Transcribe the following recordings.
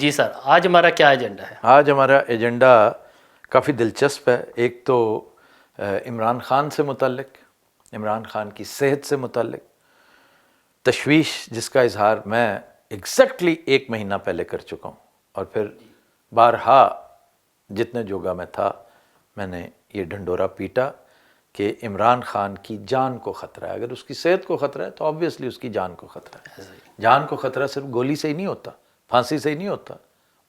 جی سر، آج ہمارا کیا ایجنڈا ہے؟ آج ہمارا ایجنڈا کافی دلچسپ ہے. ایک تو عمران خان سے متعلق، عمران خان کی صحت سے متعلق تشویش جس کا اظہار میں ایگزیکٹلی 1 مہینہ پہلے کر چکا ہوں، اور پھر بارہا جتنے جوگا میں تھا میں نے یہ ڈھنڈورا پیٹا کہ عمران خان کی جان کو خطرہ ہے. اگر اس کی صحت کو خطرہ ہے تو آبویسلی اس کی جان کو خطرہ ہے. جان کو خطرہ صرف گولی سے ہی نہیں ہوتا، پھانسی سے ہی نہیں ہوتا،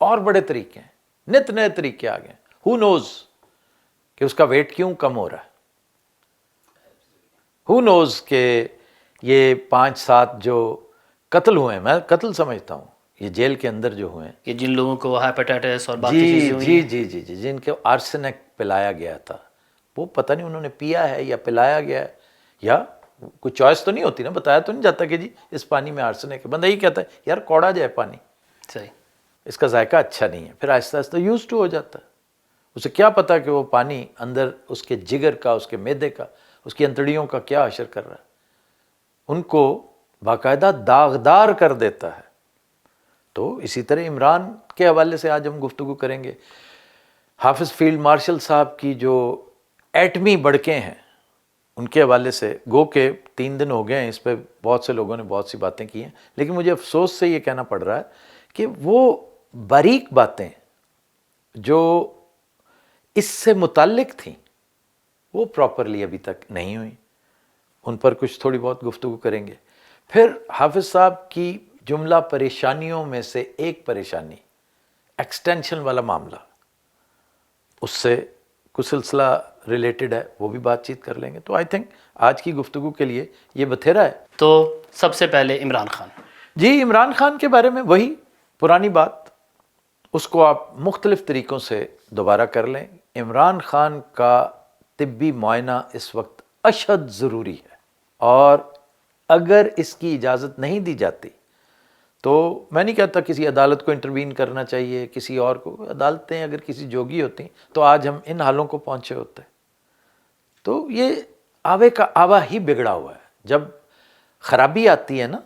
اور بڑے طریقے ہیں، نت نئے طریقے آ گئے ہیں. ہو نوز کہ اس کا ویٹ کیوں کم ہو رہا ہے، ہو نوز کہ یہ 5-7 جو قتل ہوئے ہیں، میں قتل سمجھتا ہوں یہ جیل کے اندر جو ہوئے ہیں، کہ جن لوگوں کو ہیپیٹائٹس اور باقی چیزیں ہوئی ہیں، جی جن کے آرسینک پلایا گیا تھا، وہ پتہ نہیں انہوں نے پیا ہے یا پلایا گیا ہے، یا کوئی چوائس تو نہیں ہوتی نا، بتایا تو نہیں جاتا کہ جی اس پانی میں آرسینک ہے. بندہ یہی کہتا ہے یار کوڑا جائے پانی، صحیح، اس کا ذائقہ اچھا نہیں ہے، پھر آہستہ آہستہ یوز ٹو ہو جاتا ہے. اسے کیا پتا کہ وہ پانی اندر اس کے جگر کا، اس کے معدے کا، اس کی انتڑیوں کا کیا اثر کر رہا ہے، ان کو باقاعدہ داغدار کر دیتا ہے. تو اسی طرح عمران کے حوالے سے آج ہم گفتگو کریں گے. حافظ فیلڈ مارشل صاحب کی جو ایٹمی بڑکیں ہیں ان کے حوالے سے، گو کہ 3 دن ہو گئے ہیں اس پہ بہت سے لوگوں نے بہت سی باتیں کی ہیں، لیکن مجھے افسوس سے یہ کہنا پڑ رہا ہے کہ وہ باریک باتیں جو اس سے متعلق تھیں وہ پراپرلی ابھی تک نہیں ہوئیں. ان پر کچھ تھوڑی بہت گفتگو کریں گے. پھر حافظ صاحب کی جملہ پریشانیوں میں سے ایک پریشانی ایکسٹینشن والا معاملہ، اس سے کچھ سلسلہ ریلیٹڈ ہے، وہ بھی بات چیت کر لیں گے. تو آئی تھنک آج کی گفتگو کے لیے یہ بتھیرا ہے. تو سب سے پہلے عمران خان. جی، عمران خان کے بارے میں وہی پرانی بات، اس کو آپ مختلف طریقوں سے دوبارہ کر لیں. عمران خان کا طبی معائنہ اس وقت اشد ضروری ہے، اور اگر اس کی اجازت نہیں دی جاتی تو میں نہیں کہتا کسی عدالت کو انٹروین کرنا چاہیے، کسی اور کو. عدالتیں اگر کسی جوگی ہوتی تو آج ہم ان حالوں کو پہنچے ہوتے. تو یہ آوے کا آوا ہی بگڑا ہوا ہے. جب خرابی آتی ہے نا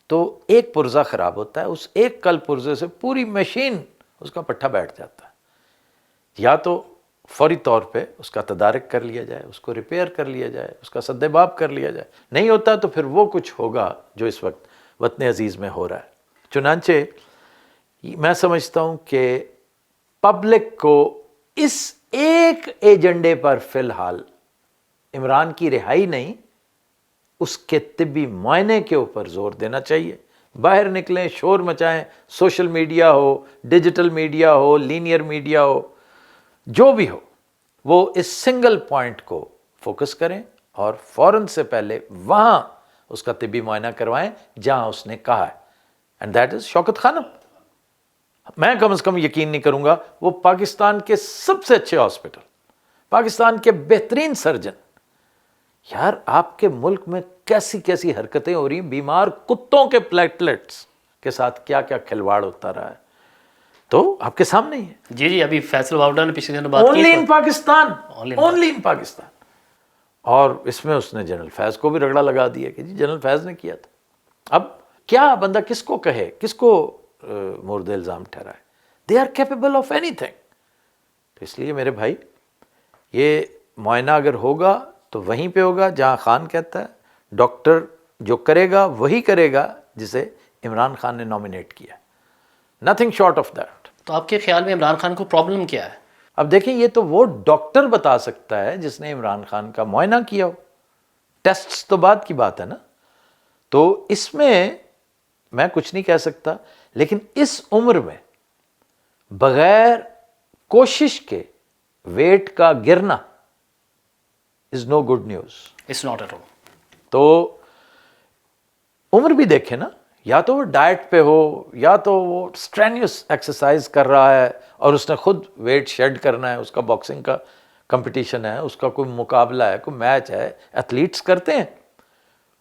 تو ایک پرزہ خراب ہوتا ہے، اس ایک کل پرزے سے پوری مشین اس کا پٹھا بیٹھ جاتا ہے. یا تو فوری طور پہ اس کا تدارک کر لیا جائے، اس کو ریپیئر کر لیا جائے، اس کا سد باب کر لیا جائے. نہیں ہوتا تو پھر وہ کچھ ہوگا جو اس وقت وطن عزیز میں ہو رہا ہے. چنانچہ میں سمجھتا ہوں کہ پبلک کو اس ایک ایجنڈے پر فی الحال عمران کی رہائی نہیں، اس کے طبی معائنے کے اوپر زور دینا چاہیے. باہر نکلیں، شور مچائیں، سوشل میڈیا ہو، ڈیجیٹل میڈیا ہو، لینئر میڈیا ہو، جو بھی ہو، وہ اس سنگل پوائنٹ کو فوکس کریں اور فوراً سے پہلے وہاں اس کا طبی معائنہ کروائیں جہاں اس نے کہا ہے، اینڈ دیٹ از شوکت خانم. میں کم از کم یقین نہیں کروں گا، وہ پاکستان کے سب سے اچھے ہاسپٹل، پاکستان کے بہترین سرجن. یار آپ کے ملک میں کیسی کیسی حرکتیں ہو رہی ہیں، بیمار کتوں کے پلیٹلیٹس کے ساتھ کیا کیا کھلواڑ ہوتا رہا ہے، تو آپ کے سامنے ہی ہے. جی ابھی فیصل باؤڈا نے پچھلے دنوں بات کی، only in Pakistan, only in Pakistan. اور اس میں اس نے جنرل فیض کو بھی رگڑا لگا دیا کہ جی جنرل فیض نے کیا تھا. اب کیا بندہ کس کو کہے، کس کو مورد الزام ٹھہرائے؟ دے آر کیپیبل آف اینی تھنگ. تو اس لیے میرے بھائی یہ معائنہ اگر ہوگا تو وہیں پہ ہوگا جہاں خان کہتا ہے. ڈاکٹر جو کرے گا وہی کرے گا جسے عمران خان نے نامینیٹ کیا، نتھنگ شارٹ آف دیٹ. تو آپ کے خیال میں عمران خان کو پرابلم کیا ہے؟ اب دیکھیں یہ تو وہ ڈاکٹر بتا سکتا ہے جس نے عمران خان کا معائنہ کیا ہو. ٹیسٹ تو بعد کی بات ہے نا. تو اس میں کچھ نہیں کہہ سکتا، لیکن اس عمر میں بغیر کوشش کے ویٹ کا گرنا is no good news. It's not at all. تو عمر بھی دیکھیں نا، یا تو وہ ڈائٹ پہ ہو یا تو وہ اسٹرینیوس ایکسرسائز کر رہا ہے اور اس نے خود ویٹ شیڈ کرنا ہے، اس کا باکسنگ کا کمپٹیشن ہے، اس کا کوئی مقابلہ ہے، کوئی میچ ہے. ایتھلیٹس کرتے ہیں،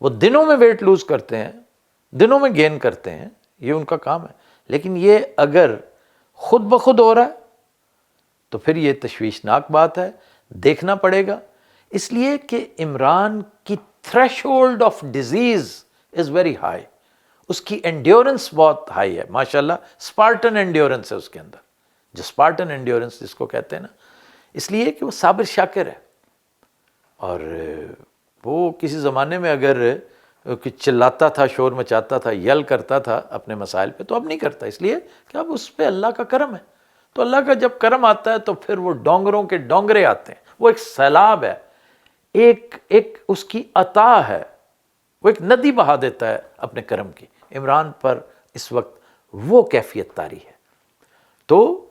وہ دنوں میں ویٹ لوز کرتے ہیں، دنوں میں گین کرتے ہیں، یہ ان کا کام ہے. لیکن یہ اگر خود بخود ہو رہا ہے تو پھر یہ تشویشناک بات ہے. دیکھنا پڑے گا، اس لیے کہ عمران کی threshold of disease is very high. اس کی انڈیورنس بہت ہائی ہے ماشاءاللہ، اسپارٹن انڈیورنس ہے اس کے اندر، جو اسپارٹن انڈیورنس جس کو کہتے ہیں نا، اس لیے کہ وہ صابر شاکر ہے. اور وہ کسی زمانے میں اگر چلاتا تھا، شور مچاتا تھا، یل کرتا تھا اپنے مسائل پہ، تو اب نہیں کرتا، اس لیے کہ اب اس پہ اللہ کا کرم ہے. تو اللہ کا جب کرم آتا ہے تو پھر وہ ڈونگروں کے ڈونگرے آتے ہیں، وہ ایک سیلاب ہے، ایک اس کی عطا ہے، وہ ایک ندی بہا دیتا ہے اپنے کرم کی. عمران پر اس وقت وہ کیفیت طاری ہے، تو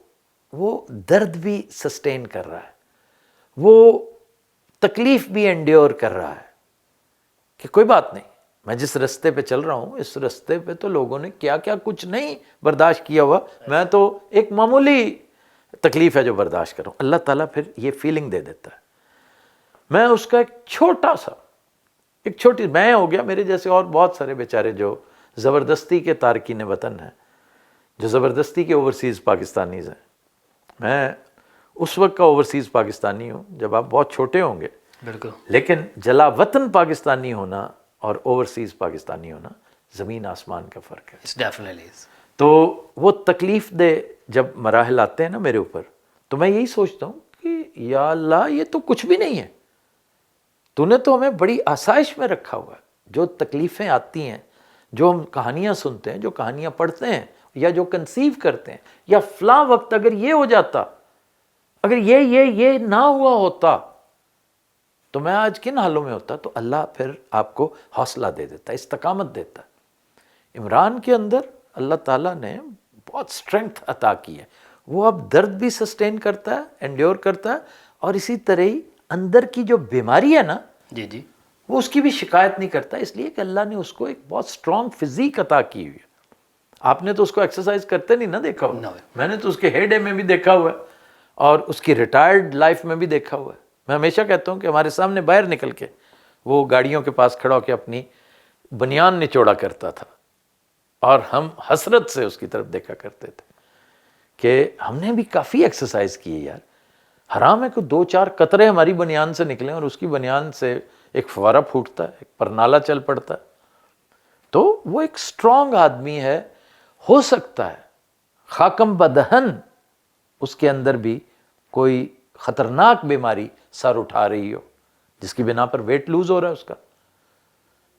وہ درد بھی سسٹین کر رہا ہے، وہ تکلیف بھی انڈیور کر رہا ہے کہ کوئی بات نہیں، میں جس رستے پہ چل رہا ہوں اس رستے پہ تو لوگوں نے کیا کیا کچھ نہیں برداشت کیا ہوا، میں تو ایک معمولی تکلیف ہے جو برداشت کر رہا ہوں. اللہ تعالیٰ پھر یہ فیلنگ دے دیتا ہے. میں اس کا ایک چھوٹی میں ہو گیا، میرے جیسے اور بہت سارے بیچارے جو زبردستی کے تارکین وطن ہیں، جو زبردستی کے اوورسیز پاکستانیز ہیں. میں اس وقت کا اوورسیز پاکستانی ہوں جب آپ بہت چھوٹے ہوں گے، بالکل. لیکن جلا وطن پاکستانی ہونا اور اوورسیز پاکستانی ہونا زمین آسمان کا فرق ہے. It's definitely is. تو وہ تکلیف دہ جب مراحل آتے ہیں نا میرے اوپر، تو میں یہی سوچتا ہوں کہ یا اللہ یہ تو کچھ بھی نہیں ہے، تو نے تو ہمیں بڑی آسائش میں رکھا ہوا ہے. جو تکلیفیں آتی ہیں، جو ہم کہانیاں سنتے ہیں، جو کہانیاں پڑھتے ہیں، یا جو کنسیو کرتے ہیں، یا فلاں وقت اگر یہ ہو جاتا، اگر یہ نہ ہوا ہوتا تو میں آج کن حالوں میں ہوتا. تو اللہ پھر آپ کو حوصلہ دے دیتا ہے، استقامت دیتا ہے. عمران کے اندر اللہ تعالیٰ نے بہت اسٹرینگتھ عطا کی ہے. وہ اب درد بھی سسٹین کرتا ہے، انڈیور کرتا ہے، اور اسی طرح ہی اندر کی جو بیماری ہے نا، جی وہ اس کی بھی شکایت نہیں کرتا، اس لیے کہ اللہ نے اس کو ایک بہت اسٹرانگ فزیک عطا کی ہوئی ہے. آپ نے تو اس کو ایکسرسائز کرتے نہیں نا دیکھا ہوا، میں نے تو اس کے ہیڈ میں بھی دیکھا ہوا ہے اور اس کی ریٹائرڈ لائف میں بھی دیکھا ہوا ہے. میں ہمیشہ کہتا ہوں کہ ہمارے سامنے باہر نکل کے وہ گاڑیوں کے پاس کھڑا ہو کے اپنی بنیان نچوڑا کرتا تھا، اور ہم حسرت سے اس کی طرف دیکھا کرتے تھے کہ ہم نے بھی کافی ایکسرسائز کی ہے یار. حرام ہے کہ 2-4 قطرے ہماری بنیان سے نکلیں اور اس کی بنیان سے ایک فوارہ پھوٹتا ہے، ایک پرنالہ چل پڑتا ہے. تو وہ ایک اسٹرانگ آدمی ہے. ہو سکتا ہے خاکم بدہن اس کے اندر بھی کوئی خطرناک بیماری سر اٹھا رہی ہو جس کی بنا پر ویٹ لوز ہو رہا ہے اس کا.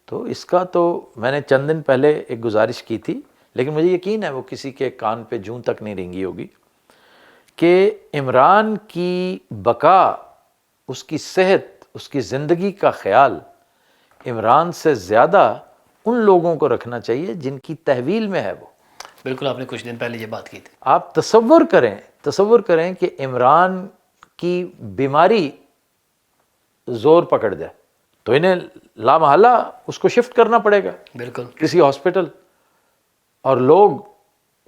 تو اس کا تو میں نے چند دن پہلے ایک گزارش کی تھی، لیکن مجھے یقین ہے وہ کسی کے کان پہ جوں تک نہیں رینگی ہوگی، کہ عمران کی بقا، اس کی صحت، اس کی زندگی کا خیال عمران سے زیادہ ان لوگوں کو رکھنا چاہیے جن کی تحویل میں ہے وہ. بالکل، آپ نے کچھ دن پہلے یہ بات کی تھی. آپ تصور کریں کہ عمران کی بیماری زور پکڑ جائے تو انہیں لامحالہ اس کو شفٹ کرنا پڑے گا بالکل. کسی ہاسپٹل، اور لوگ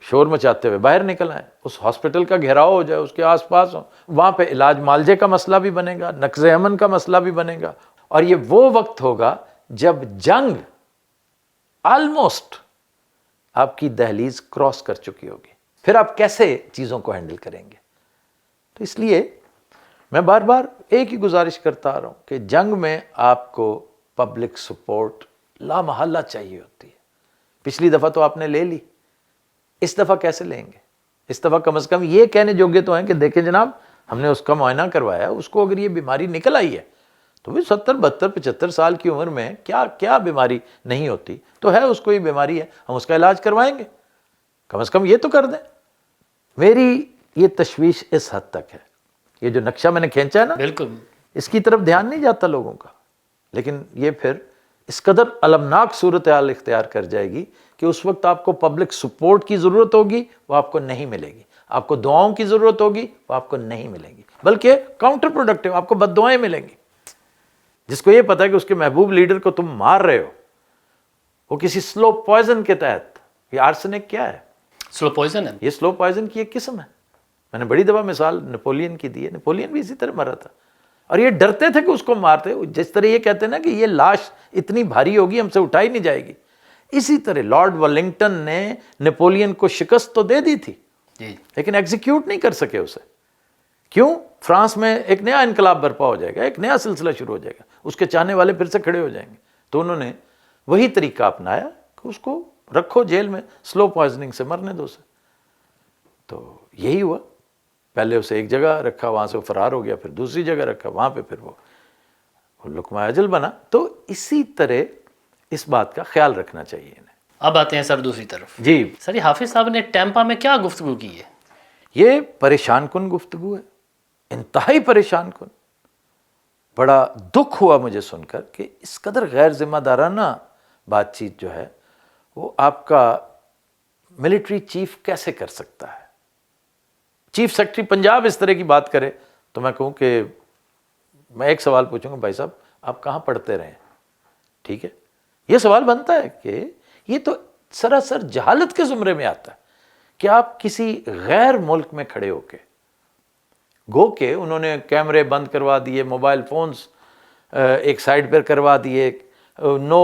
شور مچاتے ہوئے باہر نکل آئیں، اس ہاسپٹل کا گھیراؤ ہو جائے، اس کے آس پاس ہوں، وہاں پہ علاج معالجے کا مسئلہ بھی بنے گا، نقض امن کا مسئلہ بھی بنے گا. اور یہ وہ وقت ہوگا جب جنگ آلموسٹ آپ کی دہلیز کراس کر چکی ہوگی. پھر آپ کیسے چیزوں کو ہینڈل کریں گے؟ تو اس لیے میں بار بار ایک ہی گزارش کرتا آ رہا ہوں کہ جنگ میں آپ کو پبلک سپورٹ لامحالہ چاہیے ہوتی ہے. پچھلی دفعہ تو آپ نے لے لی، اس دفعہ کیسے لیں گے؟ اس دفعہ کم از کم یہ کہنے جوگے تو ہیں کہ دیکھیں جناب، ہم نے اس کا معائنہ کروایا، اس کو اگر یہ بیماری نکل آئی ہے تو بھی 70 72 75 سال کی عمر میں کیا بیماری نہیں ہوتی، تو ہے اس کو یہ بیماری ہے، ہم اس کا علاج کروائیں گے، کم از کم یہ تو کر دیں. میری یہ تشویش اس حد تک ہے. یہ جو نقشہ میں نے کھینچا ہے نا، بالکل اس کی طرف دھیان نہیں جاتا لوگوں کا، لیکن یہ پھر اس قدر المناک صورتحال اختیار کر جائے گی کہ اس وقت آپ کو پبلک سپورٹ کی ضرورت ہوگی، وہ آپ کو نہیں ملے گی. آپ کو دعاؤں کی ضرورت ہوگی، وہ آپ کو نہیں ملے گی، بلکہ کاؤنٹر پروڈکٹیو آپ کو بد دعائیں ملیں گی. جس کو یہ پتا ہے کہ اس کے محبوب لیڈر کو تم مار رہے ہو، وہ کسی سلو پوائزن کے تحت. یہ آرسنک کیا ہے؟ سلو پوائزن ہے. یہ سلو پوائزن کی ایک قسم ہے. میں نے بڑی دفعہ مثال نپولین کی دی ہے، نپولین بھی اسی طرح مرا تھا، اور یہ ڈرتے تھے کہ اس کو مارتے. جس طرح یہ کہتے ہیں نا کہ یہ لاش اتنی بھاری ہوگی ہم سے اٹھائی نہیں جائے گی، اسی طرح لارڈ ویلنگٹن نے نپولین کو شکست تو دے دی تھی، لیکن ایگزیکیوٹ نہیں کر سکے اسے. کیوں؟ فرانس میں ایک نیا انقلاب برپا ہو جائے گا، ایک نیا سلسلہ شروع ہو جائے گا، اس کے چاہنے والے پھر سے کھڑے ہو جائیں گے. تو انہوں نے وہی طریقہ اپنایا کہ اس کو رکھو جیل میں، سلو پوائزننگ سے مرنے دو اسے۔ تو یہی ہوا، پہلے اسے ایک جگہ رکھا، وہاں سے وہ فرار ہو گیا، پھر دوسری جگہ رکھا، وہاں پہ پھر وہ لقمہ اجل بنا۔ تو اسی طرح اس بات کا خیال رکھنا چاہیے انہیں۔ اب آتے ہیں سر دوسری طرف۔ جی، سر یہ حافظ صاحب نے ٹیمپا میں کیا گفتگو کی ہے؟ یہ پریشان کن گفتگو ہے، انتہائی پریشان کن۔ بڑا دکھ ہوا مجھے سن کر کہ اس قدر غیر ذمہ دارانہ بات چیت جو ہے وہ آپ کا ملٹری چیف کیسے کر سکتا ہے۔ چیف سیکرٹری پنجاب اس طرح کی بات کرے تو میں کہوں کہ میں ایک سوال پوچھوں گا، بھائی صاحب آپ کہاں پڑھتے رہے ہیں؟ ٹھیک ہے، یہ سوال بنتا ہے کہ یہ تو سراسر جہالت کے زمرے میں آتا ہے کہ آپ کسی غیر ملک میں کھڑے ہو کے، گو کہ انہوں نے کیمرے بند کروا دیے، موبائل فونز ایک سائڈ پر کروا دیے، نو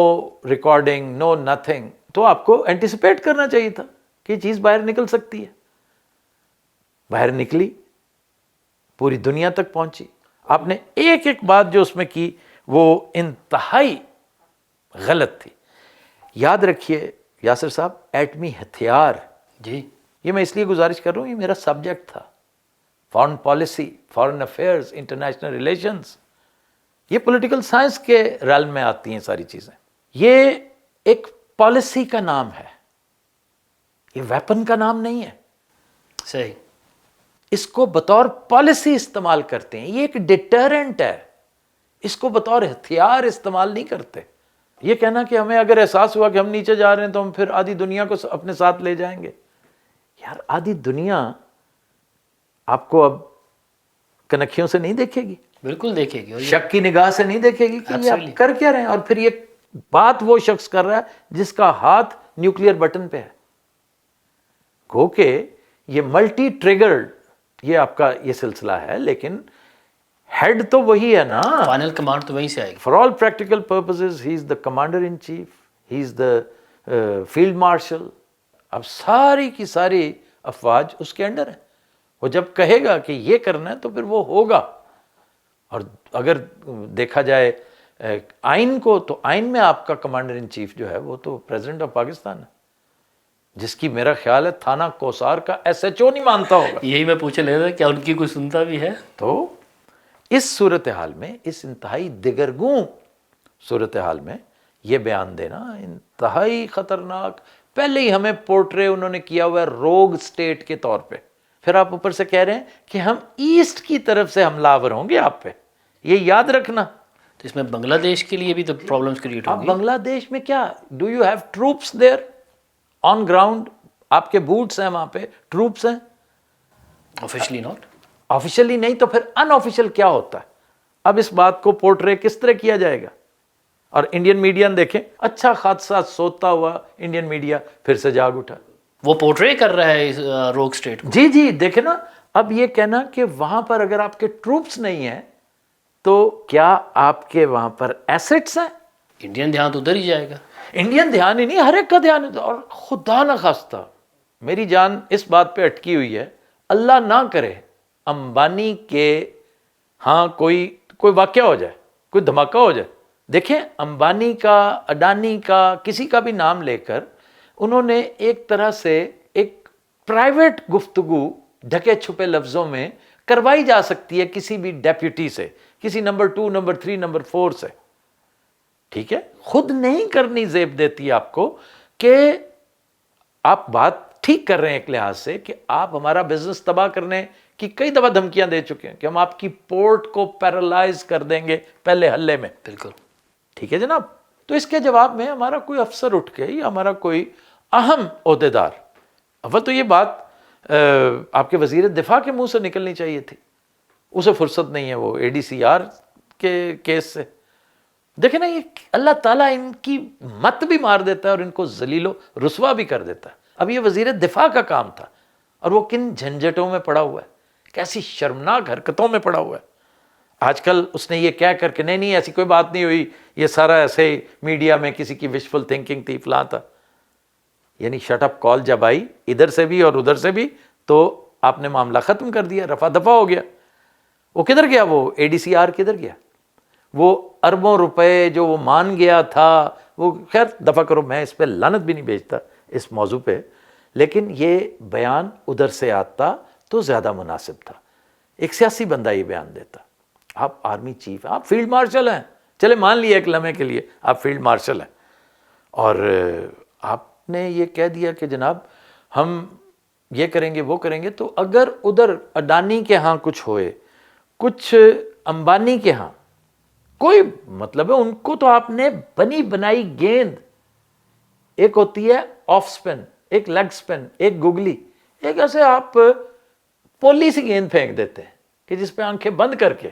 ریکارڈنگ، نو نتھنگ، تو آپ کو اینٹیسپیٹ کرنا چاہیے تھا کہ یہ چیز باہر نکل سکتی ہے۔ باہر نکلی، پوری دنیا تک پہنچی۔ آپ نے ایک ایک بات جو اس میں کی وہ انتہائی غلط تھی۔ یاد رکھیے یاسر صاحب، ایٹمی ہتھیار، جی یہ میں اس لیے گزارش کر رہا ہوں، یہ میرا سبجیکٹ تھا، foreign policy, foreign affairs, international relations, یہ پولیٹیکل سائنس کے ریلم میں آتی ہیں ساری چیزیں۔ یہ ایک پالیسی کا نام ہے، یہ ویپن کا نام نہیں ہے۔ صحیح۔ اس کو بطور پالیسی استعمال کرتے ہیں، یہ ایک ڈیٹرنٹ ہے، اس کو بطور ہتھیار استعمال نہیں کرتے۔ یہ کہنا کہ ہمیں اگر احساس ہوا کہ ہم نیچے جا رہے ہیں تو ہم پھر آدھی دنیا کو اپنے ساتھ لے جائیں گے، یار آدھی دنیا آپ کو اب کنکھیوں سے نہیں دیکھے گی، بالکل دیکھے گی، اور یہ شک کی نگاہ سے نہیں دیکھے گی کہ یہ آپ Absolutely. کر کیا رہے ہیں۔ اور پھر یہ بات وہ شخص کر رہا ہے جس کا ہاتھ نیوکلیئر بٹن پہ ہے، گو کہ یہ ملٹی ٹریگرڈ یہ آپ کا یہ سلسلہ ہے، لیکن ہیڈ تو وہی ہے نا۔ فائنل کمانڈ تو وہیں سے آئے گی۔ For all practical purposes he is the commander in chief, he is the field marshal. اب ساری کی ساری افواج اس کے انڈر ہیں، وہ جب کہے گا کہ یہ کرنا ہے تو پھر وہ ہوگا۔ اور اگر دیکھا جائے آئین کو، تو آئین میں آپ کا کمانڈر ان چیف جو ہے وہ تو پریزیڈنٹ آف پاکستان ہے، جس کی میرا خیال ہے تھانہ کوسار کا SHO نہیں مانتا ہوگا۔ یہی میں پوچھے لے رہا، کیا ان کی کوئی سنتا بھی ہے؟ تو اس صورتحال میں، اس انتہائی دگرگوں صورتحال میں یہ بیان دینا انتہائی خطرناک۔ پہلے ہی ہمیں پورٹرے انہوں نے کیا ہوا ہے روگ سٹیٹ کے طور پہ، پھر آپ اوپر سے کہہ رہے ہیں کہ ہم ایسٹ کی طرف سے حملہ آور ہوں گے آپ پہ، یہ یاد رکھنا۔ تو اس میں بنگلہ دیش کے لیے بھی تو پرابلمس کریٹ آپ ہوگی۔ بنگلہ دیش میں کیا، do you have troops there on ground? آپ کے بوٹس ہیں وہاں پہ، ٹروپس ہیں؟ Officially not. آفیشلی نہیں تو پھر ان آفیشل کیا ہوتا ہے؟ اب اس بات کو پورٹرے کس طرح کیا جائے گا؟ اور انڈین میڈیا دیکھیں، اچھا خاصا سوتا ہوا انڈین میڈیا پھر سے جاگ اٹھا، وہ پورٹرے کر رہا ہے اس روگ اسٹیٹ کو۔ جی جی دیکھیں نا۔ اب یہ کہنا کہ وہاں پر اگر آپ کے ٹروپس نہیں ہیں تو کیا آپ کے وہاں پر ایسٹس ہیں؟ انڈین دھیان تو ادھر ہی جائے گا۔ انڈین دھیان ہی نہیں، ہر ایک کا دھیان ہے۔ اور خدا نہ خواستہ، میری جان اس بات پہ اٹکی ہوئی ہے، اللہ نہ کرے امبانی کے ہاں کوئی واقعہ ہو جائے، کوئی دھماکہ ہو جائے۔ دیکھیں امبانی کا، اڈانی کا، کسی کا بھی نام لے کر انہوں نے ایک طرح سے ایک پرائیویٹ گفتگو ڈھکے چھپے لفظوں میں کروائی جا سکتی ہے کسی بھی ڈیپیوٹی سے، کسی نمبر 2، نمبر 3، نمبر 4 سے، ٹھیک ہے؟ خود نہیں کرنی زیب دیتی آپ کو کہ آپ بات ٹھیک کر رہے ہیں ایک لحاظ سے کہ آپ ہمارا بزنس تباہ کرنے کی کئی دفعہ دھمکیاں دے چکے ہیں کہ ہم آپ کی پورٹ کو پیرالائز کر دیں گے پہلے حلے میں، بالکل ٹھیک ہے جناب؟ تو اس کے جواب میں ہمارا کوئی افسر اٹھ کے یا ہمارا کوئی اہم عہدیدار، اول تو یہ بات آپ کے وزیر دفاع کے منہ سے نکلنی چاہیے تھی، اسے فرصت نہیں ہے وہ ADCR کے کیس سے۔ دیکھیں نا، یہ اللہ تعالیٰ ان کی مت بھی مار دیتا ہے اور ان کو ذلیل و رسوا بھی کر دیتا ہے۔ اب یہ وزیر دفاع کا کام تھا اور وہ کن جھنجھٹوں میں پڑا ہوا ہے، کیسی شرمناک حرکتوں میں پڑا ہوا ہے۔ آج کل اس نے یہ کہہ کر کہ نہیں ایسی کوئی بات نہیں ہوئی، یہ سارا ایسے ہی میڈیا میں کسی کی وشفل تھنکنگ تھی، فلاں تھا، یعنی شٹ اپ کال جب آئی ادھر سے بھی اور ادھر سے بھی تو آپ نے معاملہ ختم کر دیا، رفع دفع ہو گیا۔ وہ کدھر گیا؟ وہ ADCR کدھر گیا؟ وہ اربوں روپے جو وہ مان گیا تھا، وہ خیر دفع کرو، میں اس پہ لعنت بھی نہیں بھیجتا، اس موضوع پہ، لیکن یہ بیان ادھر سے آتا تو زیادہ مناسب تھا. ایک سیاسی بندہ یہ بیان دیتا. آپ آرمی چیف، آپ فیلڈ مارشل ہیں، چلے مان لیے ایک لمحے کے لیے آپ فیلڈ مارشل ہیں، اور آپ نے یہ کہہ دیا کہ جناب ہم یہ کریں گے وہ کریں گے. تو اگر ادھر اڈانی کے ہاں کچھ ہوئے، کچھ امبانی کے ہاں، کوئی مطلب ہے ان کو تو آپ نے بنی بنائی گیند، ایک ہوتی ہے آف سپن، ایک لیگ سپن، ایک گگلی، ایک ایسے آپ پولی سی گیند پھینک دیتے ہیں کہ جس پہ آنکھیں بند کر کے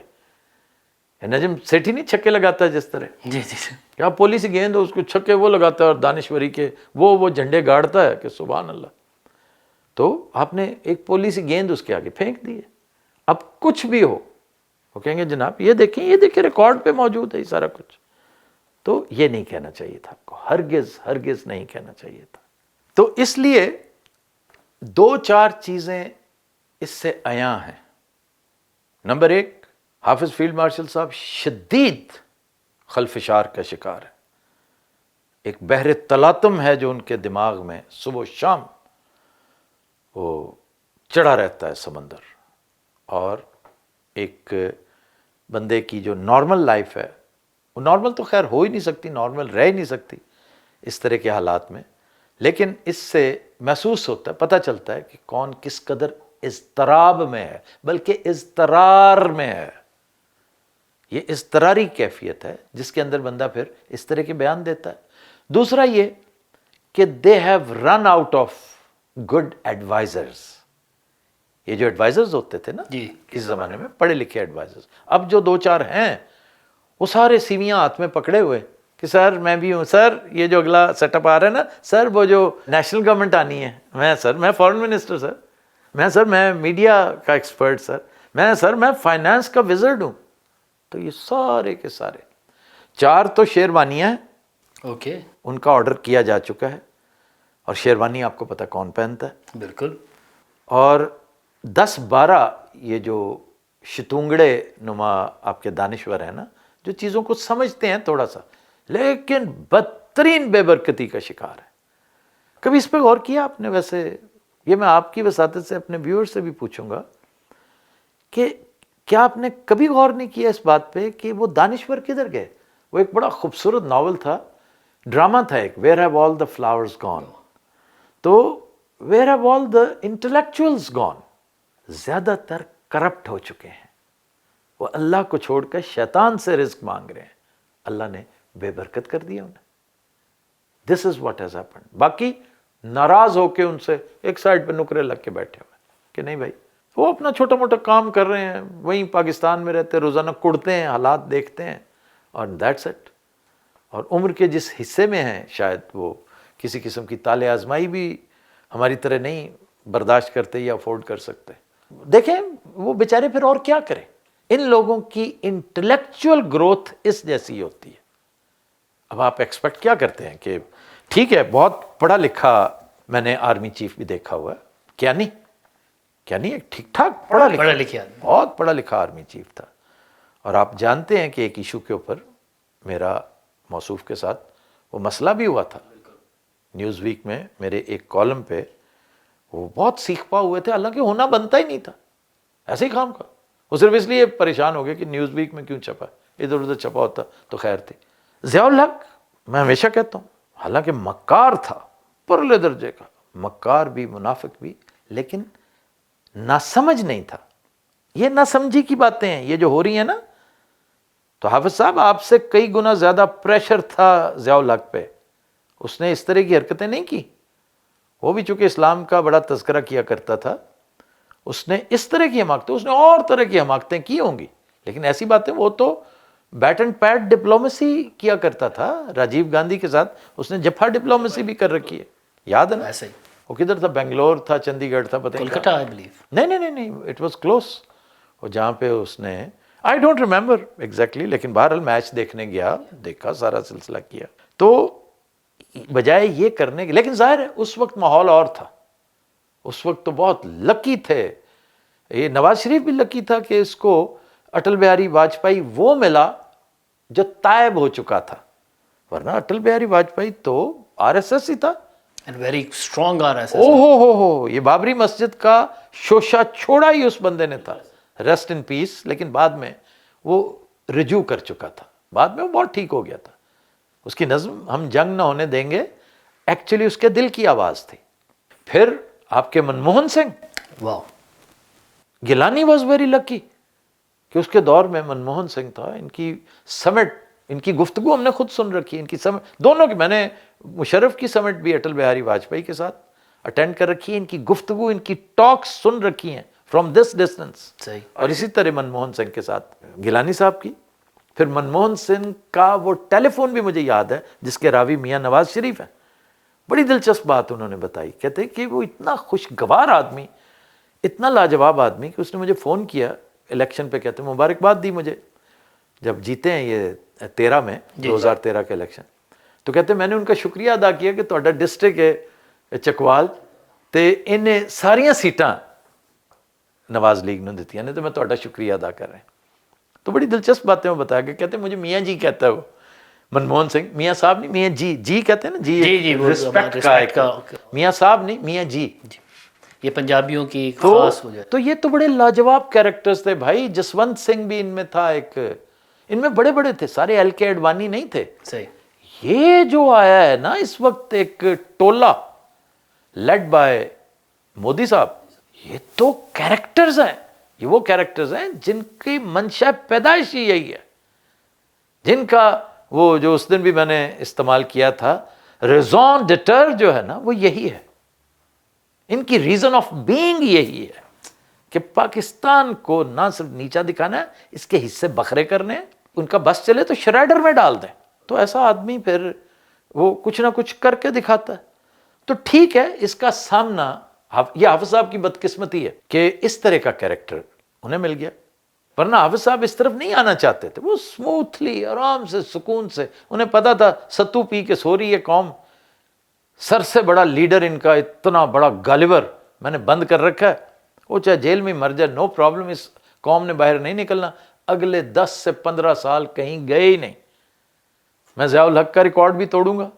نجم سیٹھی نہیں چھکے لگاتا ہے جس طرح، جی جی کیا پولی سی گیند اس کو چھکے وہ لگاتا ہے اور دانشوری کے وہ جھنڈے گاڑتا ہے کہ سبحان اللہ. تو آپ نے ایک پولی سی گیند اس کے آگے پھینک دی ہے. اب کچھ بھی ہو وہ کہیں گے جناب یہ دیکھیں ریکارڈ پہ موجود ہے یہ سارا کچھ. تو یہ نہیں کہنا چاہیے تھا آپ کو، ہرگز نہیں کہنا چاہیے تھا. تو اس لیے 2-4 چیزیں اس سے عیاں ہیں. نمبر 1، حافظ فیلڈ مارشل صاحب شدید خلفشار کا شکار ہے. ایک بحر تلاطم ہے جو ان کے دماغ میں صبح و شام وہ چڑھا رہتا ہے سمندر. اور ایک بندے کی جو نارمل لائف ہے، وہ نارمل تو خیر ہو ہی نہیں سکتی، نارمل رہ ہی نہیں سکتی اس طرح کے حالات میں، لیکن اس سے محسوس ہوتا ہے، پتہ چلتا ہے کہ کون کس قدر اضطراب میں ہے، بلکہ اضطرار میں ہے. یہ اضطراری کیفیت ہے جس کے اندر بندہ پھر اس طرح کے بیان دیتا ہے. دوسرا یہ کہ they have run out of good advisers. یہ جو ایڈوائزرز ہوتے تھے نا جی اس زمانے میں، پڑھے لکھے ایڈوائزرز، اب جو 2-4 ہیں وہ سارے سیویاں ہاتھ میں پکڑے ہوئے کہ سر میں بھی ہوں، سر یہ جو اگلا سیٹ اپ آ رہا ہے نا، سر وہ جو نیشنل گورنمنٹ آنی ہے، میں فورن منسٹر سر، میں میڈیا کا ایکسپرٹ سر میں فائنانس کا وزرڈ ہوں. تو یہ سارے کے سارے 4 تو شیروانیاں ہیں، اوکے ان کا آرڈر کیا جا چکا ہے، اور شیروانی آپ کو پتہ کون پہنتا ہے. بالکل. اور 10-12 یہ جو شتونگڑے نما آپ کے دانشور ہیں نا، جو چیزوں کو سمجھتے ہیں تھوڑا سا لیکن بدترین بے برکتی کا شکار ہے. کبھی اس پہ غور کیا آپ نے؟ ویسے یہ میں آپ کی وساطت سے اپنے ویور سے بھی پوچھوں گا کہ کیا آپ نے کبھی غور نہیں کیا اس بات پہ کہ وہ دانشور کدھر گئے؟ وہ ایک بڑا خوبصورت ناول تھا، ڈرامہ تھا ایک، where have all the flowers gone. تو where have all the intellectuals gone? زیادہ تر کرپٹ ہو چکے ہیں، وہ اللہ کو چھوڑ کر شیطان سے رزق مانگ رہے ہیں. اللہ نے بے برکت کر دیا انہیں. دس از واٹ ہیز ہیپنڈ. باقی ناراض ہو کے ان سے ایک سائڈ پہ نکرے لگ کے بیٹھے ہوئے کہ نہیں بھائی، وہ اپنا چھوٹا موٹا کام کر رہے ہیں، وہیں پاکستان میں رہتے، روزانہ کڑتے ہیں، حالات دیکھتے ہیں، اور دیٹس اٹ. اور عمر کے جس حصے میں ہیں شاید وہ کسی قسم کی طال آزمائی بھی ہماری طرح نہیں برداشت کرتے یا افورڈ کر سکتے. دیکھیں وہ بیچارے پھر اور کیا کریں. ان لوگوں کی انٹلیکچوئل گروتھ اس جیسی ہوتی ہے. اب آپ ایکسپیکٹ کیا کرتے ہیں کہ ٹھیک ہے بہت پڑھا لکھا، میں نے آرمی چیف بھی دیکھا ہوا ہے، کیا نہیں ایک ٹھیک ٹھاک پڑھا لکھا آدمی، بہت پڑھا لکھا آرمی چیف تھا. اور آپ جانتے ہیں کہ ایک ایشو کے اوپر میرا موصوف کے ساتھ وہ مسئلہ بھی ہوا تھا. نیوز ویک میں میرے ایک کالم پہ وہ بہت سیکھ پا ہوئے تھے، حالانکہ ہونا بنتا ہی نہیں تھا، ایسے ہی کام کا. وہ صرف اس لیے پریشان ہو گئے کہ نیوز ویک میں کیوں چھپا، ادھر ادھر چھپا ہوتا تو خیر تھی. ضیاء الحق میں ہمیشہ کہتا ہوں، حالانکہ مکار تھا، پرلے درجے کا مکار بھی، منافق بھی، لیکن ناسمجھ نہیں تھا. یہ ناسمجھی کی باتیں ہیں یہ جو ہو رہی ہیں نا. تو حافظ صاحب آپ سے کئی گنا زیادہ پریشر تھا ضیاء الحق پہ، اس نے اس طرح کی حرکتیں نہیں کی. وہ بھی چونکہ اسلام کا بڑا تذکرہ کیا کرتا تھا، اس نے اس طرح کی حماقتیں، اس نے اور طرح کی حماقتیں کی ہوں گی، لیکن ایسی باتیں، وہ تو بیٹ اینڈ پیڈ ڈپلومیسی کیا کرتا تھا. راجیو گاندھی کے ساتھ اس نے جفا ڈپلومیسی بھی کر رکھی ہے، یاد ہے نا؟ ایسا ہی. وہ کدھر تھا؟ بنگلور تھا، چندی گڑھ تھا، پتہ نہیں کولکتہ آئی بلیو. نہیں اٹ واز کلوز. وہ جہاں پہ اس نے، آئی ڈونٹ ریمبر ایگزیکٹلی، لیکن بہرحال میچ دیکھنے گیا، دیکھا، سارا سلسلہ کیا. تو بجائے یہ کرنے کے، لیکن ظاہر ہے اس وقت ماحول اور تھا. اس وقت تو بہت لکی تھے. یہ نواز شریف بھی لکی تھا کہ اس کو اٹل بہاری واجپئی وہ ملا جو تائب ہو چکا تھا، ورنہ اٹل بہاری واجپئی تو آر ایس ایس ہی تھا. And very strong R S ہو یہ بابری مسجد کا شوشہ چھوڑا ہی اس بندے نے تھا، ریسٹ ان پیس. لیکن بعد میں وہ رجوع کر چکا تھا، بعد میں وہ بہت ٹھیک ہو گیا تھا. اس کی نظم ہم جنگ نہ ہونے دیں گے ایکچولی اس کے دل کی آواز تھی. پھر آپ کے منموہن سنگھ، واو. گیلانی واز ویری لکی کہ اس کے دور میں منموہن سنگھ تھا. ان کی سمٹ، ان کی گفتگو ہم نے خود سن رکھی، ان کی سمٹ دونوں کی. میں نے مشرف کی سمٹ بھی اٹل بہاری واجپئی کے ساتھ اٹینڈ کر رکھی ہے. ان کی گفتگو، ان کی ٹاکس سن رکھی ہیں فرام دس ڈسٹینس. صحیح. اور اسی طرح منموہن سنگھ کے ساتھ گیلانی صاحب کی. پھر منموہن سنگھ کا وہ ٹیلی فون بھی مجھے یاد ہے جس کے راوی میاں نواز شریف ہیں. بڑی دلچسپ بات انہوں نے بتائی. کہتے کہ وہ اتنا خوشگوار آدمی، اتنا لاجواب آدمی کہ اس نے مجھے فون کیا الیکشن پہ. کہتے مبارکباد دی مجھے جب جیتے ہیں یہ 13 میں 2013 کے الیکشن. تو کہتے میں نے ان کا شکریہ ادا کیا کہ تہاڈا ڈسٹرکٹ ہے چکوال تے انہیں ساریاں سیٹاں نواز لیگ نے دیتی ہیں، تو میں تہاڈا شکریہ ادا کر رہے ہیں. تو بڑی دلچسپ باتیں وہ بتایا کہ کہتے مجھے میاں جی کہتا ہے وہ منموہن سنگھ. میاں صاحب نہیں، میاں جی. جی کہتے ہیں نا، جی رسپیکٹ کا ایک. میاں صاحب نہیں، میاں جی. یہ پنجابیوں کی خاص ہو جائے. تو یہ تو بڑے لاجواب کیریکٹرز تھے بھائی. جسونت سنگھ بھی ان میں تھا ایک. ان میں بڑے بڑے تھے سارے. ایل کے اڈوانی نہیں تھے. صحیح. یہ جو آیا ہے نا اس وقت ایک ٹولہ لیڈ بائی مودی صاحب، یہ تو کیریکٹرز ہیں. یہ وہ کیریکٹرز ہیں جن کی منشا پیدائش ہی یہی ہے، جن کا وہ جو اس دن بھی میں نے استعمال کیا تھا ریزون ڈیٹر جو ہے نا وہ یہی ہے. ان کی ریزن آف بینگ یہی ہے کہ پاکستان کو نہ صرف نیچا دکھانا ہے، اس کے حصے بکھرے کرنے ہیں. ان کا بس چلے تو شرائڈر میں ڈال دیں. تو ایسا آدمی پھر وہ کچھ نہ کچھ کر کے دکھاتا ہے. تو ٹھیک ہے، اس کا سامنا یہ حافظ صاحب کی بدقسمتی ہے کہ اس طرح کا کیریکٹر انہیں مل گیا. ورنہ حافظ صاحب اس طرف نہیں آنا چاہتے تھے. وہ سموتھلی آرام سے سکون سے، انہیں پتا تھا ستو پی کے سو رہی ہے قوم. سر سے بڑا لیڈر ان کا، اتنا بڑا گالیور میں نے بند کر رکھا ہے، وہ چاہے جیل میں مر جائے نو پرابلم. اس قوم نے باہر نہیں نکلنا. اگلے 10 سے 15 سال کہیں گئے ہی نہیں. میں ضیاء الحق کا ریکارڈ بھی توڑوں گا.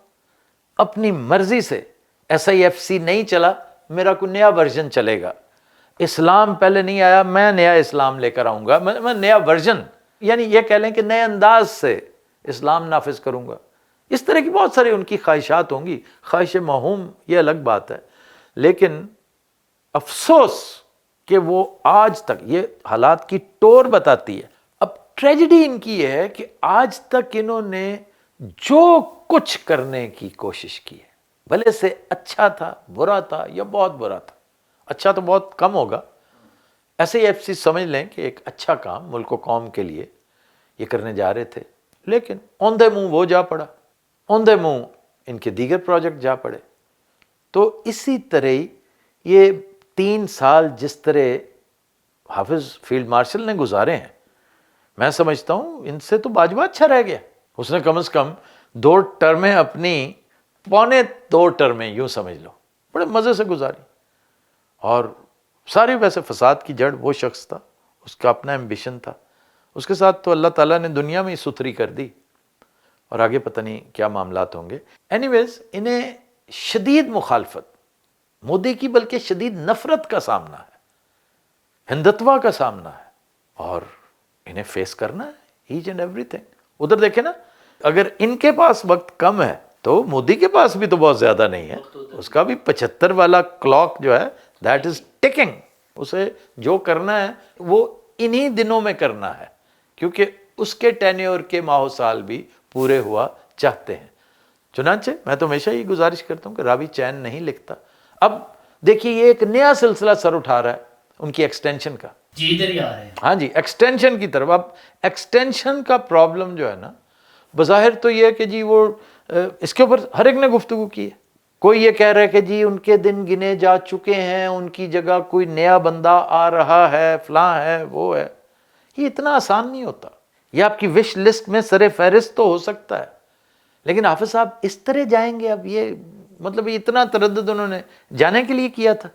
اپنی مرضی سے SIFC نہیں چلا، میرا کوئی نیا ورژن چلے گا. اسلام پہلے نہیں آیا، میں نیا اسلام لے کر آؤں گا. میں نیا ورژن، یعنی یہ کہہ لیں کہ نئے انداز سے اسلام نافذ کروں گا. اس طرح کی بہت ساری ان کی خواہشات ہوں گی. خواہش موہوم یہ الگ بات ہے. لیکن افسوس کہ وہ آج تک یہ حالات کی ٹور بتاتی ہے. اب ٹریجڈی ان کی یہ ہے کہ آج تک انہوں نے جو کچھ کرنے کی کوشش کی ہے، بھلے سے اچھا تھا، برا تھا یا بہت برا تھا. اچھا تو بہت کم ہوگا. SIFC سمجھ لیں کہ ایک اچھا کام ملک و قوم کے لیے یہ کرنے جا رہے تھے. لیکن اوندھے منہ وہ جا پڑا، اوندھے منہ ان کے دیگر پروجیکٹ جا پڑے. تو اسی طرح یہ 3 سال جس طرح حافظ فیلڈ مارشل نے گزارے ہیں، میں سمجھتا ہوں ان سے تو باجوہ اچھا رہ گیا. اس نے کم از کم 2 ٹرمیں اپنی، پونے 2 ٹرمیں یوں سمجھ لو، بڑے مزے سے گزاری. اور سارے ویسے فساد کی جڑ وہ شخص تھا، اس کا اپنا ایمبیشن تھا. اس کے ساتھ تو اللہ تعالیٰ نے دنیا میں ہی ستھری کر دی، اور آگے پتہ نہیں کیا معاملات ہوں گے. اینی ویز انہیں شدید مخالفت مودی کی، بلکہ شدید نفرت کا سامنا ہے، ہندتوا کا سامنا ہے، اور انہیں فیس کرنا ہے ایچ اینڈ ایوری تھنگ. ادھر دیکھیں نا، اگر ان کے پاس وقت کم ہے تو مودی کے پاس بھی تو بہت زیادہ نہیں ہے. اس کا بھی 75 والا کلاک جو ہے دیٹ از ٹکنگ. اسے جو کرنا ہے وہ انہی دنوں میں کرنا ہے، کیونکہ اس کے ٹینیور کے ماہ و سال بھی پورے ہوا چاہتے ہیں. چنانچہ میں تو ہمیشہ یہ گزارش کرتا ہوں کہ راوی چین نہیں لکھتا. اب دیکھیے یہ ایک نیا سلسلہ سر اٹھا رہا ہے ان کی ایکسٹینشن کا. جی ادھر ہی آ رہے ہیں. ہاں جی، ایکسٹینشن کی طرف. اب ایکسٹینشن کا پرابلم جو ہے نا، بظاہر تو یہ ہے کہ جی وہ اس کے اوپر ہر ایک نے گفتگو کی ہے. کوئی یہ کہہ رہا ہے کہ جی ان کے دن گنے جا چکے ہیں، ان کی جگہ کوئی نیا بندہ آ رہا ہے، فلاں ہے، وہ ہے. یہ اتنا آسان نہیں ہوتا. یہ آپ کی وش لسٹ میں سر فہرست تو ہو سکتا ہے، لیکن حافظ صاحب اس طرح جائیں گے؟ اب یہ مطلب اتنا تردد انہوں نے جانے کے لیے کیا تھا.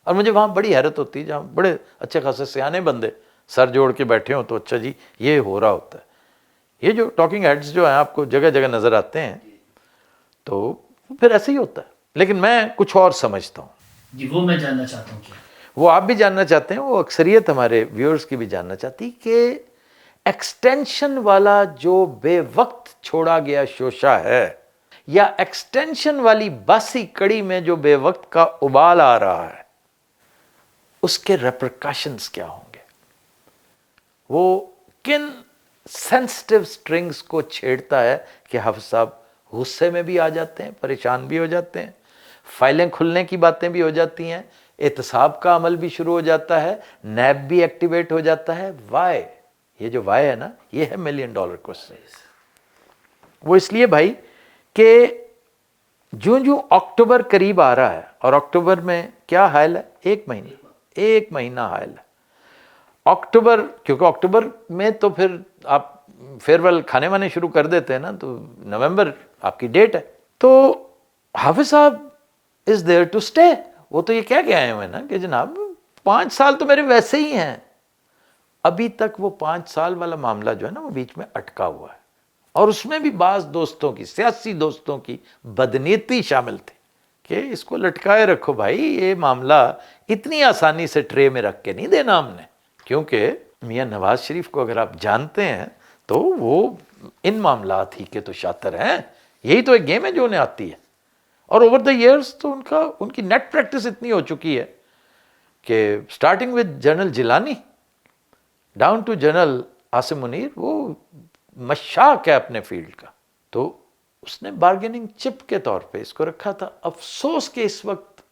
اور مجھے وہاں بڑی حیرت ہوتی ہے، جہاں بڑے اچھے خاصے سیانے بندے سر جوڑ کے بیٹھے ہوں تو اچھا جی یہ ہو رہا ہوتا ہے. یہ جو ٹاکنگ ہیڈز جو ہیں آپ کو جگہ جگہ نظر آتے ہیں، تو پھر ایسے ہی ہوتا ہے. لیکن میں کچھ اور سمجھتا ہوں، جی وہ میں جاننا چاہتا ہوں کیا وہ آپ بھی جاننا چاہتے ہیں، وہ اکثریت ہمارے ویورز کی بھی جاننا چاہتی کہ ایکسٹینشن والا جو بے وقت چھوڑا گیا شوشہ ہے، یا ایکسٹینشن والی باسی کڑی میں جو بے وقت کا ابال آ رہا ہے، اس کے ریپرکاشنز کیا ہوں گے؟ وہ کن سینسٹیو سٹرنگز کو چھیڑتا ہے کہ حافظ صاحب غصے میں بھی آ جاتے ہیں، پریشان بھی ہو جاتے ہیں، فائلیں کھلنے کی باتیں بھی ہو جاتی ہیں، احتساب کا عمل بھی شروع ہو جاتا ہے، نیب بھی ایکٹیویٹ ہو جاتا ہے۔ وائی؟ یہ جو وائی ہے نا، یہ ہے $1 ملین کوسچن۔ وہ اس لیے بھائی کہ جو اکتوبر قریب آ رہا ہے، اور اکتوبر میں کیا حائل ہے؟ ایک مہینہ حائل ہے اکتوبر، کیونکہ اکتوبر میں تو پھر آپ فیئرویل کھانے وانے شروع کر دیتے ہیں نا، تو نومبر آپ کی ڈیٹ ہے۔ تو حافظ صاحب از دیئر ٹو اسٹے۔ وہ تو یہ کہہ کے آئے ہوئے نا کہ جناب 5 سال تو میرے ویسے ہی ہیں۔ ابھی تک وہ 5 سال والا معاملہ جو ہے نا، وہ بیچ میں اٹکا ہوا ہے، اور اس میں بھی بعض دوستوں کی، سیاسی دوستوں کی بدنیتی شامل تھی کہ اس کو لٹکائے رکھو بھائی، یہ معاملہ اتنی آسانی سے ٹرے میں رکھ کے نہیں دینا ہم نے، کیونکہ میاں نواز شریف کو اگر آپ جانتے ہیں تو وہ ان معاملات ہی کے تو شاطر ہیں۔ یہی تو ایک گیم ہے جو انہیں آتی ہے، اور اوور دا ایئرز تو ان کی نیٹ پریکٹس اتنی ہو چکی ہے کہ starting with general Jilani down to general Asim Munir, وہ مشاق ہے اپنے فیلڈ کا۔ تو اس نے بارگیننگ چپ کے طور پہ اس کو رکھا تھا۔ افسوس کہ اس وقت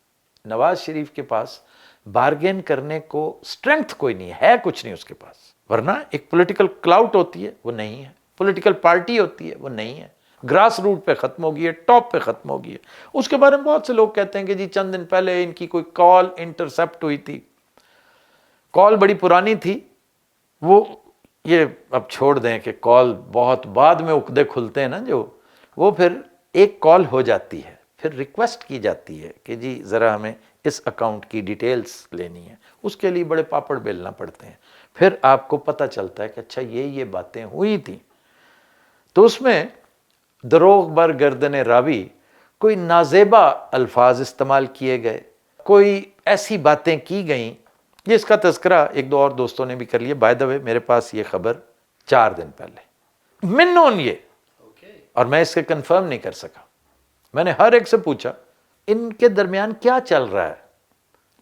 نواز شریف کے پاس بارگین کرنے کو اسٹرینگتھ کوئی نہیں ہے، کچھ نہیں اس کے پاس، ورنہ ایک پولیٹیکل کلاؤٹ ہوتی ہے، وہ نہیں ہے، پولیٹیکل پارٹی ہوتی ہے، وہ نہیں ہے، گراس روٹ پہ ختم ہوگی ہے، ٹاپ پہ ختم ہوگی ہے۔ اس کے بارے میں بہت سے لوگ کہتے ہیں کہ جی چند دن پہلے ان کی کوئی کال انٹرسپٹ ہوئی تھی، کال بڑی پرانی تھی، وہ یہ اب چھوڑ دیں کہ کال بہت بعد میں عقدے کھلتے ہیں نا، جو وہ پھر ایک کال ہو جاتی ہے، پھر ریکویسٹ کی جاتی ہے کہ جی ذرا ہمیں اس اکاؤنٹ کی ڈیٹیلز لینی ہے، اس کے لیے بڑے پاپڑ بیلنا پڑتے ہیں، پھر آپ کو پتہ چلتا ہے کہ اچھا یہ باتیں ہوئی تھیں۔ تو اس میں دروغ بر گردن راوی کوئی نازیبا الفاظ استعمال کیے گئے، کوئی ایسی باتیں کی گئیں جس کا تذکرہ ایک دو اور دوستوں نے بھی کر لیا۔ بائی دا وے میرے پاس یہ خبر 4 دن پہلے منون یہ، اور میں اس سے کنفرم نہیں کر سکا، میں نے ہر ایک سے پوچھا ان کے درمیان کیا چل رہا ہے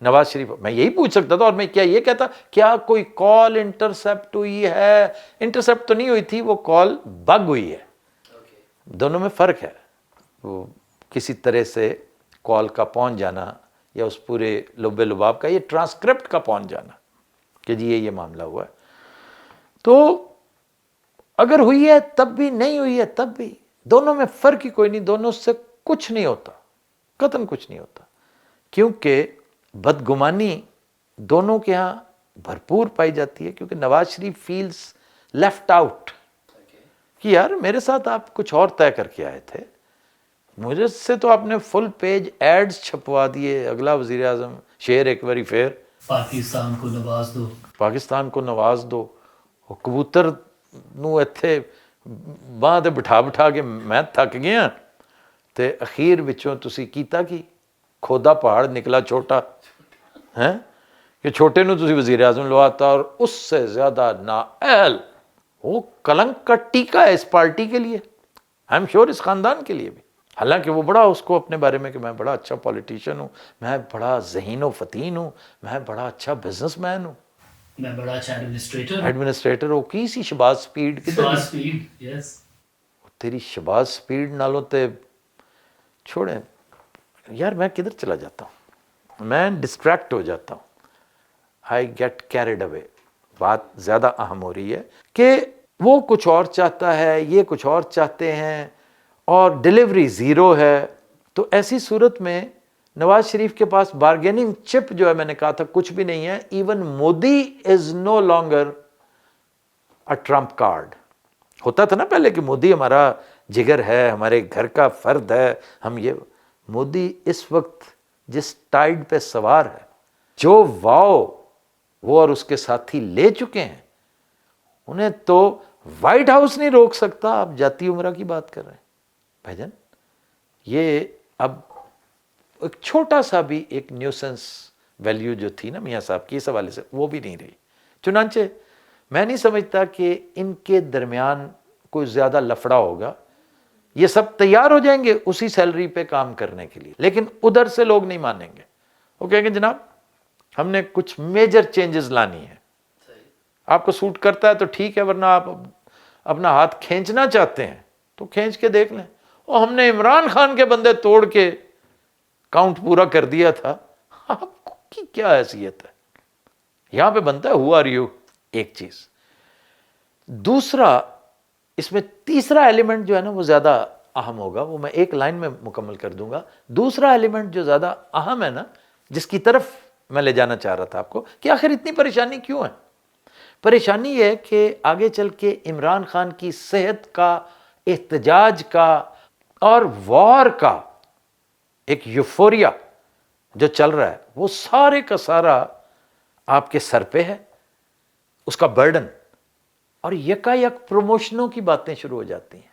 نواز شریف، میں یہی پوچھ سکتا تھا، اور میں کیا یہ کہتا کیا کوئی کال انٹرسپٹ ہوئی ہے؟ انٹرسپٹ تو نہیں ہوئی تھی، وہ کال بگ ہوئی ہے، دونوں میں فرق ہے۔ وہ کسی طرح سے کال کا پہنچ جانا، یا اس پورے لبے لباب کا، یہ ٹرانسکرپٹ کا پہنچ جانا کہ جی یہ معاملہ ہوا ہے۔ تو اگر ہوئی ہے تب بھی، نہیں ہوئی ہے تب بھی، دونوں میں فرق ہی کوئی نہیں، دونوں سے کچھ نہیں ہوتا، قطعاً کچھ نہیں ہوتا، کیونکہ بدگمانی دونوں کے ہاں بھرپور پائی جاتی ہے، کیونکہ Nawaz Sharif feels left out کہ یار میرے ساتھ آپ کچھ اور طے کر کے آئے تھے، مجھے سے تو آپ نے فل پیج ایڈز چھپوا دیے، اگلا وزیر اعظم شیر ایک باری پھر پاکستان کو نواز دو، پاکستان کو نواز دو، وہ کبوتر نو ایتھے باں تے بٹھا بٹھا کے میں تھک گیا، تے اخیر وچوں تسی کیتا کی کھودا پہاڑ نکلا چھوٹا ہیں، کہ چھوٹے نو تسی وزیر اعظم لواتا، اور اس سے زیادہ نااہل، وہ کلنک کا ٹیکا ہے اس پارٹی کے لیے، آئی ایم شیور اس خاندان کے لیے بھی، حالانکہ وہ بڑا اس کو اپنے بارے میں کہ میں بڑا اچھا پولیٹیشین ہوں، میں بڑا ذہین و فتین ہوں، میں بڑا اچھا بزنس مین ہوں، میں بڑا اچھا ایڈمنسٹریٹر ہو کی سی شباز سپیڈ کی سپیڈ، یس تیری شباز سپیڈ نالوں تے چھوڑیں یار، میں کدھر چلا جاتا ہوں، میں ڈسٹریکٹ ہو جاتا ہوں، آئی گیٹ کیریڈ اوے۔ بات زیادہ اہم ہو رہی ہے کہ وہ کچھ اور چاہتا ہے، یہ کچھ اور چاہتے ہیں، اور ڈیلیوری زیرو ہے۔ تو ایسی صورت میں نواز شریف کے پاس بارگیننگ چپ جو ہے، میں نے کہا تھا کچھ بھی نہیں ہے، even Modi is no longer a Trump card. ہوتا تھا نا پہلے کہ مودی ہمارا جگر ہے، ہمارے گھر کا فرد ہے، ہم یہ، مودی اس وقت جس ٹائڈ پہ سوار ہے، جو واؤ وہ اور اس کے ساتھی لے چکے ہیں، انہیں تو وائٹ ہاؤس نہیں روک سکتا۔ آپ جاتی عمرہ کی بات کر رہے ہیں بھائی جان، یہ اب ایک چھوٹا سا بھی ایک نیوسنس ویلیو جو تھی نا میاں صاحب کی اس حوالے سے وہ بھی نہیں رہی. چنانچہ میں نہیں سمجھتا کہ ان کے درمیان کوئی زیادہ لفڑا ہوگا. یہ سب تیار ہو جائیں گے اسی سیلری پہ کام کرنے کے لیے, لیکن ادھر سے لوگ نہیں مانیں گے. وہ کہیں گے جناب ہم نے کچھ میجر چینجز لانی ہے, آپ کو سوٹ کرتا ہے تو ٹھیک ہے, ورنہ آپ اپنا ہاتھ کھینچنا چاہتے ہیں تو کھینچ کے دیکھ لیں. اور ہم نے عمران خان کے بندے توڑ کے کاؤنٹ پورا کر دیا تھا, آپ کی کیا حیثیت ہے؟ یہاں پہ بنتا ہے ہو آر یو, ایک چیز. دوسرا اس میں تیسرا ایلیمنٹ جو ہے نا وہ زیادہ اہم ہوگا, وہ میں ایک لائن میں مکمل کر دوں گا. دوسرا ایلیمنٹ جو زیادہ اہم ہے نا, جس کی طرف میں لے جانا چاہ رہا تھا آپ کو, کہ آخر اتنی پریشانی کیوں ہے؟ پریشانی یہ ہے کہ آگے چل کے عمران خان کی صحت کا, احتجاج کا اور وار کا ایک یوفوریا جو چل رہا ہے وہ سارے کا سارا آپ کے سر پہ ہے, اس کا برڈن. اور یکا یک پروموشنوں کی باتیں شروع ہو جاتی ہیں,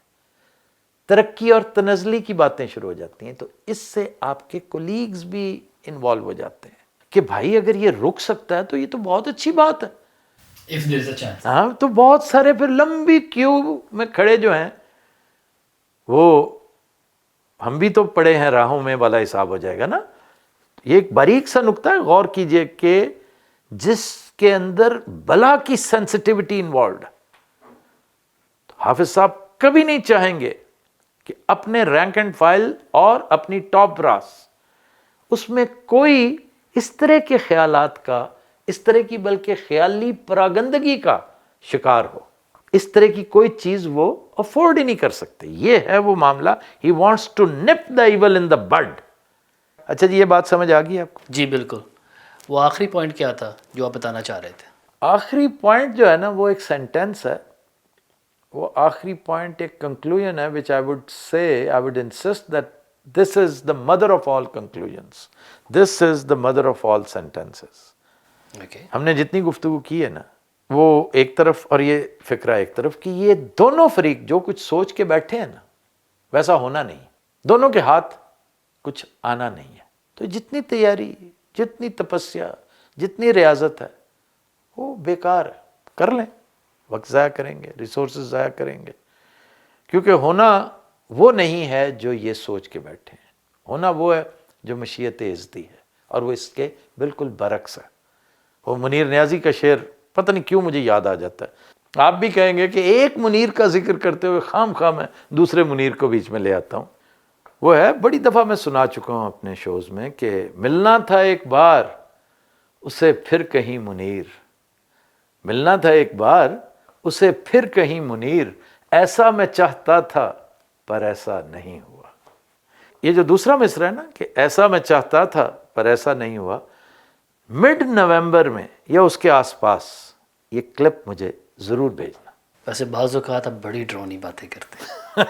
ترقی اور تنزلی کی باتیں شروع ہو جاتی ہیں. تو اس سے آپ کے کولیگز بھی انوالو ہو جاتے ہیں کہ بھائی اگر یہ رک سکتا ہے تو یہ تو بہت اچھی بات ہے. if there is a chance. ہاں, تو بہت سارے پھر لمبی کیو میں کھڑے جو ہیں وہ ہم بھی تو پڑے ہیں راہوں میں والا حساب ہو جائے گا نا. یہ ایک باریک سا نکتہ ہے, غور کیجئے کہ جس کے اندر بلا کی سینسٹیوٹی انوالوڈ. حافظ صاحب کبھی نہیں چاہیں گے کہ اپنے رینک اینڈ فائل اور اپنی ٹاپ براس اس میں کوئی اس طرح کے خیالات کا, اس طرح کی بلکہ خیالی پراگندگی کا شکار ہو. اس طرح کی کوئی چیز وہ افورڈ ہی نہیں کر سکتے. یہ ہے وہ معاملہ. ہی وانٹس ٹو نپ دا ایول ان دا بڈ. اچھا جی, یہ بات سمجھ آ گئی آپ کو؟ جی بالکل. وہ آخری پوائنٹ کیا تھا جو آپ بتانا چاہ رہے تھے؟ آخری پوائنٹ جو ہے نا وہ ایک سینٹینس ہے. وہ آخری پوائنٹ ایک کنکلوژن ہے which I would say, I would insist that this is the mother of all conclusions. This is the mother of all sentences. Okay. ہم نے جتنی گفتگو کی ہے نا وہ ایک طرف اور یہ فکرہ ایک طرف, کہ یہ دونوں فریق جو کچھ سوچ کے بیٹھے ہیں نا ویسا ہونا نہیں, دونوں کے ہاتھ کچھ آنا نہیں ہے. تو جتنی تیاری, جتنی تپسیا, جتنی ریاضت ہے وہ بیکار ہے. کر لیں, وقت ضائع کریں گے, ریسورسز ضائع کریں گے, کیونکہ ہونا وہ نہیں ہے جو یہ سوچ کے بیٹھے ہیں. ہونا وہ ہے جو مشیت ازدی ہے, اور وہ اس کے بالکل برعکس ہے. وہ منیر نیازی کا شعر پتہ نہیں کیوں مجھے یاد آ جاتا ہے. آپ بھی کہیں گے کہ ایک منیر کا ذکر کرتے ہوئے خام خواہ میں دوسرے منیر کو بیچ میں لے آتا ہوں. وہ ہے, بڑی دفعہ میں سنا چکا ہوں اپنے شوز میں, کہ ملنا تھا ایک بار اسے پھر کہیں منیر, ملنا تھا ایک بار اسے پھر کہیں منیر, ایسا میں چاہتا تھا پر ایسا نہیں ہوا. یہ جو دوسرا مصرع ہے نا کہ ایسا میں چاہتا تھا پر ایسا نہیں ہوا, مڈ نومبر میں یا اس کے آس پاس یہ کلپ مجھے ضرور بھیجنا. ویسے بعض اوقات آپ بڑی ڈرونی باتیں کرتے ہیں.